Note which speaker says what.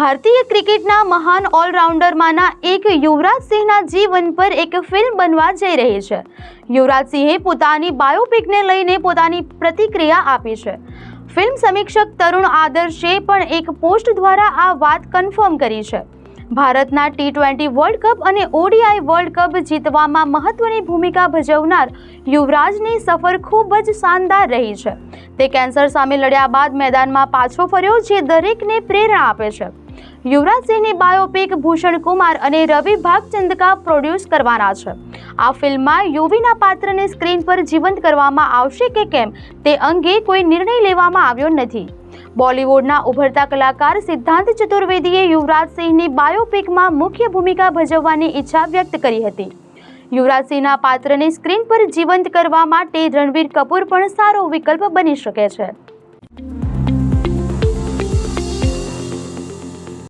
Speaker 1: ભારતીય ક્રિકેટના મહાન ઓલરાઉન્ડરમાંના એક યુવરાજ સિંહના જીવન પર એક ફિલ્મ બનવા જઈ રહી છે. યુવરાજ સિંહે પોતાની બાયોપિકને લઈને પોતાની પ્રતિક્રિયા આપી છે. ફિલ્મ સમીક્ષક તરુણ આદર્શે પણ એક પોસ્ટ દ્વારા આ વાત કન્ફર્મ કરી છે. ભારતના T20 વર્લ્ડ કપ અને ODI વર્લ્ડ કપ જીતવામાં મહત્વની ભૂમિકા ભજવનાર યુવરાજની સફર ખૂબ જ શાનદાર રહી છે. તે કેન્સર સામે લડ્યા બાદ મેદાનમાં પાછો ફર્યો, જે દરેકને પ્રેરણા આપે છે. યુવરાજ સિંહની બાયોપિક ભૂષણ કુમાર અને રવિ ભાગચંદકા પ્રોડ્યુસ કરવાના છે. આ ફિલ્મમાં યુવીના પાત્રને સ્ક્રીન પર જીવંત કરવામાં આવશે કે કેમ તે અંગે કોઈ નિર્ણય લેવામાં આવ્યો નથી. બોલિવૂડના ઉભરતા કલાકાર સિદ્ધાંત ચતુર્વેદીએ યુવરાજ સિંહની બાયોપિકમાં મુખ્ય ભૂમિકા ભજવવાની ઈચ્છા વ્યક્ત કરી હતી. યુવરાજ સિંહના પાત્રને સ્ક્રીન પર જીવંત કરવા માટે રણબીર કપૂર પણ સારો વિકલ્પ બની શકે છે.